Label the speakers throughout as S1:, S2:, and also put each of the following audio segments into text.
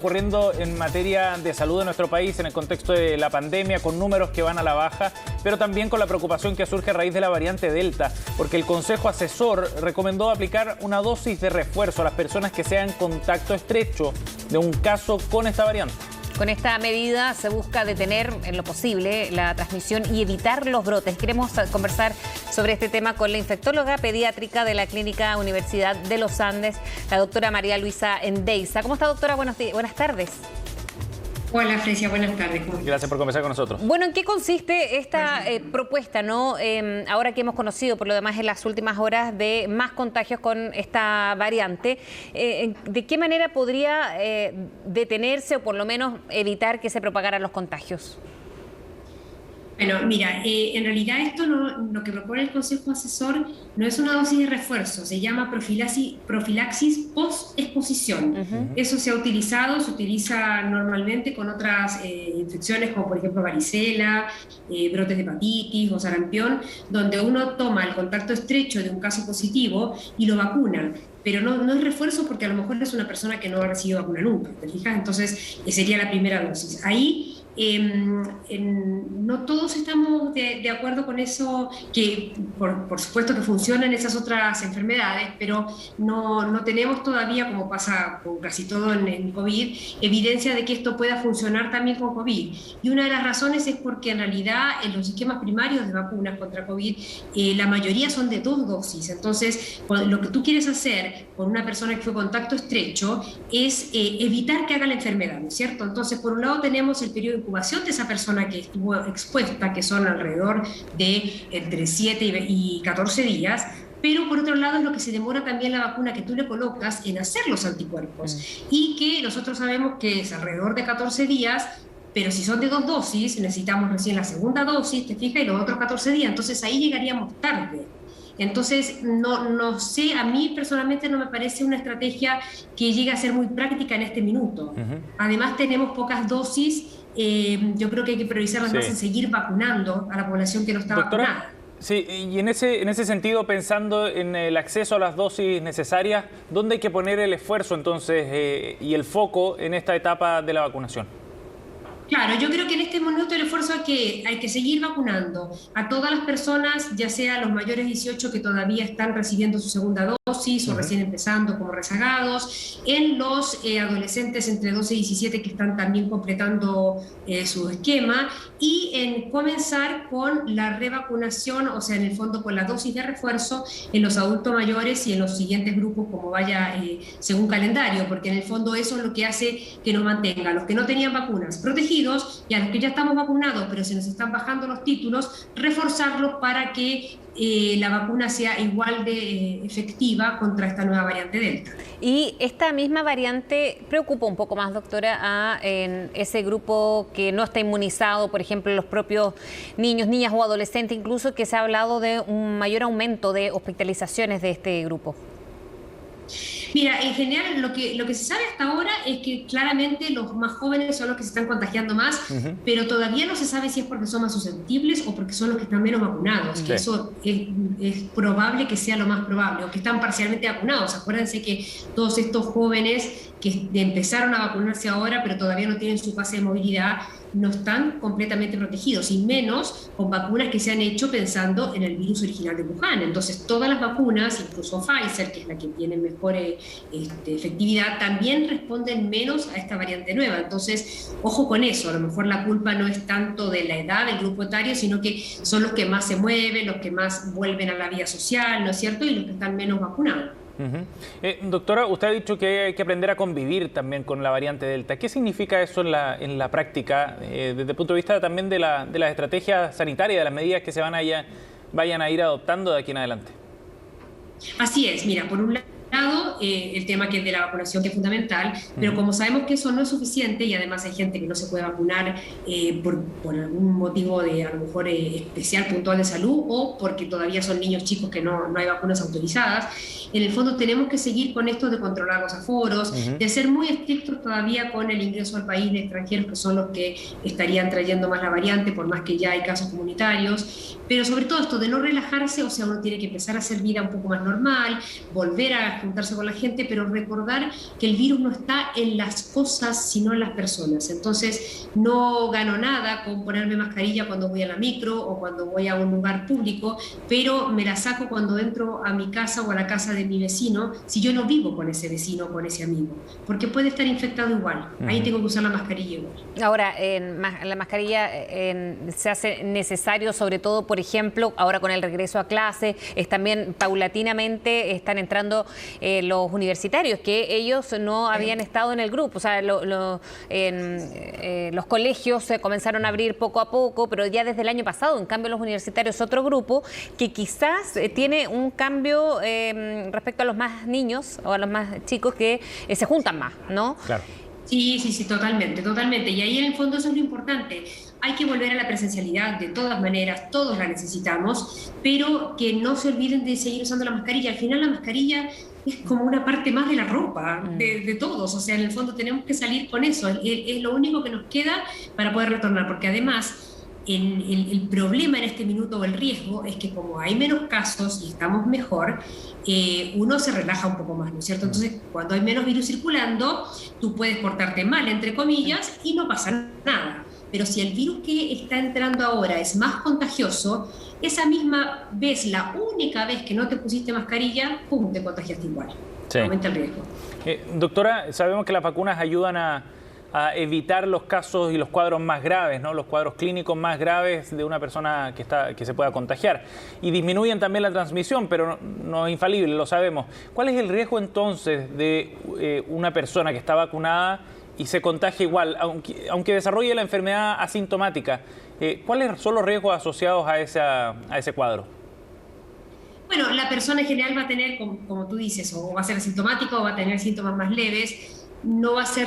S1: Ocurriendo en materia de salud en nuestro país en el contexto de la pandemia, con números que van a la baja, pero también con la preocupación que surge a raíz de la variante Delta, porque el Consejo Asesor recomendó aplicar una dosis de refuerzo a las personas que sean contacto estrecho de un caso con esta variante.
S2: Con esta medida se busca detener en lo posible la transmisión y evitar los brotes. Queremos conversar sobre este tema con la infectóloga pediátrica de la Clínica Universidad de los Andes, la doctora María Luisa Endeiza. ¿Cómo está, doctora? Buenas tardes.
S3: Hola, Frecia, buenas tardes.
S1: Gracias por conversar con nosotros.
S2: Bueno, ¿en qué consiste esta propuesta, no? Ahora que hemos conocido, por lo demás, en las últimas horas de más contagios con esta variante, ¿de qué manera podría detenerse o por lo menos evitar que se propagaran los contagios?
S3: Bueno, mira, en realidad esto lo que propone el Consejo Asesor no es una dosis de refuerzo, se llama profilaxis post-exposición. Eso se utiliza normalmente con otras infecciones como por ejemplo varicela, brotes de hepatitis o sarampión, donde uno toma el contacto estrecho de un caso positivo y lo vacuna. Pero no es refuerzo porque a lo mejor es una persona que no ha recibido vacuna nunca, ¿te fijas? Entonces sería la primera dosis. Ahí no todos estamos de acuerdo con eso, que por supuesto que funcionan esas otras enfermedades, pero no tenemos todavía, como pasa con casi todo en COVID, evidencia de que esto pueda funcionar también con COVID. Y una de las razones es porque en realidad en los esquemas primarios de vacunas contra COVID la mayoría son de 2 dosis. Entonces, lo que tú quieres hacer con una persona que fue contacto estrecho es evitar que haga la enfermedad, ¿no es cierto? Entonces, por un lado tenemos el periodo de incubación de esa persona que estuvo expuesta, que son alrededor de entre 7 y 14 días, pero por otro lado es lo que se demora también la vacuna que tú le colocas en hacer los anticuerpos, y que nosotros sabemos que es alrededor de 14 días, pero si son de 2 dosis, necesitamos recién la segunda dosis, te fijas, y los otros 14 días, entonces ahí llegaríamos tarde. Entonces, no sé, a mí personalmente no me parece una estrategia que llegue a ser muy práctica en este minuto. Además, tenemos pocas dosis, yo creo que hay que priorizarlas más en seguir vacunando a la población que no está vacunada.
S1: Sí, y en ese sentido, pensando en el acceso a las dosis necesarias, ¿dónde hay que poner el esfuerzo entonces y el foco en esta etapa de la vacunación?
S3: Claro, yo creo que en este momento el esfuerzo hay que seguir vacunando a todas las personas, ya sea los mayores de 18 que todavía están recibiendo su segunda dosis o recién empezando como rezagados, en los adolescentes entre 12 y 17 que están también completando su esquema, y en comenzar con la revacunación, o sea, en el fondo con la dosis de refuerzo en los adultos mayores y en los siguientes grupos como vaya según calendario, porque en el fondo eso es lo que hace que nos mantenga a los que no tenían vacunas protegidos y a los que ya estamos vacunados, pero se nos están bajando los títulos, reforzarlos para que la vacuna sea igual de efectiva contra esta nueva variante Delta.
S2: Y esta misma variante preocupa un poco más, doctora, en ese grupo que no está inmunizado, por ejemplo, los propios niños, niñas o adolescentes, incluso que se ha hablado de un mayor aumento de hospitalizaciones de este grupo.
S3: Mira, en general lo que se sabe hasta ahora es que claramente los más jóvenes son los que se están contagiando más, pero todavía no se sabe si es porque son más susceptibles o porque son los que están menos vacunados. Que eso es probable que sea lo más probable, o que están parcialmente vacunados. Acuérdense que todos estos jóvenes que empezaron a vacunarse ahora, pero todavía no tienen su fase de movilidad, no están completamente protegidos, y menos con vacunas que se han hecho pensando en el virus original de Wuhan. Entonces, todas las vacunas, incluso Pfizer, que es la que tiene mejor efectividad, también responden menos a esta variante nueva. Entonces, ojo con eso, a lo mejor la culpa no es tanto de la edad del grupo etario, sino que son los que más se mueven, los que más vuelven a la vida social, ¿no es cierto?, y los que están menos vacunados.
S1: Doctora, usted ha dicho que hay que aprender a convivir también con la variante Delta. ¿Qué significa eso en la práctica, desde el punto de vista también de las estrategias sanitarias, de las medidas que se vayan a ir adoptando de aquí en adelante?
S3: Así es, mira, por un lado el tema que es de la vacunación, que es fundamental, pero como sabemos que eso no es suficiente, y además hay gente que no se puede vacunar por algún motivo de a lo mejor especial, puntual de salud, o porque todavía son niños chicos que no hay vacunas autorizadas, en el fondo tenemos que seguir con esto de controlar los aforos, de ser muy estrictos todavía con el ingreso al país de extranjeros, que son los que estarían trayendo más la variante, por más que ya hay casos comunitarios, pero sobre todo esto de no relajarse, o sea, uno tiene que empezar a hacer vida un poco más normal, volver a juntarse con la gente, pero recordar que el virus no está en las cosas, sino en las personas. Entonces, no gano nada con ponerme mascarilla cuando voy a la micro o cuando voy a un lugar público, pero me la saco cuando entro a mi casa o a la casa de mi vecino, si yo no vivo con ese vecino o con ese amigo, porque puede estar infectado igual. Ahí tengo que usar la mascarilla igual.
S2: Ahora, la mascarilla se hace necesario, sobre todo, por ejemplo, ahora con el regreso a clase, también paulatinamente están entrando los universitarios, que ellos no habían estado en el grupo. O sea, los colegios se comenzaron a abrir poco a poco, pero ya desde el año pasado. En cambio, los universitarios, otro grupo que quizás tiene un cambio respecto a los más niños o a los más chicos que se juntan más, ¿no?
S1: Claro.
S3: Sí, totalmente. Y ahí en el fondo eso es lo importante. Hay que volver a la presencialidad de todas maneras, todos la necesitamos, pero que no se olviden de seguir usando la mascarilla. Al final la mascarilla es como una parte más de la ropa de todos, o sea, en el fondo tenemos que salir con eso, es lo único que nos queda para poder retornar, porque además el problema en este minuto o el riesgo es que como hay menos casos y estamos mejor, uno se relaja un poco más, ¿no es cierto? Entonces, cuando hay menos virus circulando, tú puedes portarte mal, entre comillas, y no pasa nada. Pero si el virus que está entrando ahora es más contagioso, esa misma vez, la única vez que no te pusiste mascarilla, ¡pum!, te contagiaste igual. Sí. Aumenta el riesgo.
S1: Doctora, sabemos que las vacunas ayudan a evitar los casos y los cuadros más graves, ¿no? Los cuadros clínicos más graves de una persona que se pueda contagiar. Y disminuyen también la transmisión, pero no es infalible, lo sabemos. ¿Cuál es el riesgo entonces de una persona que está vacunada y se contagia igual, aunque desarrolle la enfermedad asintomática? ¿Cuáles son los riesgos asociados a ese cuadro?
S3: Bueno, la persona en general va a tener, como tú dices, o va a ser asintomática o va a tener síntomas más leves. No va a ser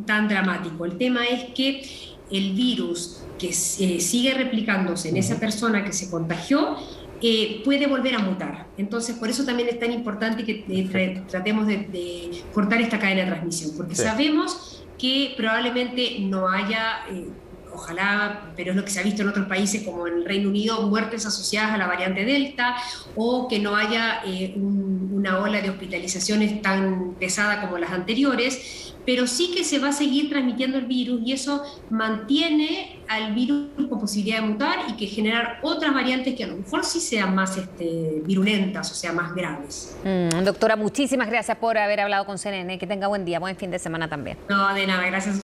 S3: tan dramático. El tema es que el virus que sigue replicándose en esa persona que se contagió puede volver a mutar. Entonces, por eso también es tan importante que tratemos de cortar esta cadena de transmisión, porque sabemos que probablemente no haya, ojalá, pero es lo que se ha visto en otros países como en el Reino Unido, muertes asociadas a la variante Delta, o que no haya una ola de hospitalizaciones tan pesada como las anteriores, pero sí que se va a seguir transmitiendo el virus y eso mantiene al virus con posibilidad de mutar y que generar otras variantes que a lo mejor sí sean más virulentas, o sea, más graves.
S2: Doctora, muchísimas gracias por haber hablado con CNN. Que tenga buen día, buen fin de semana también.
S3: No, de nada, gracias.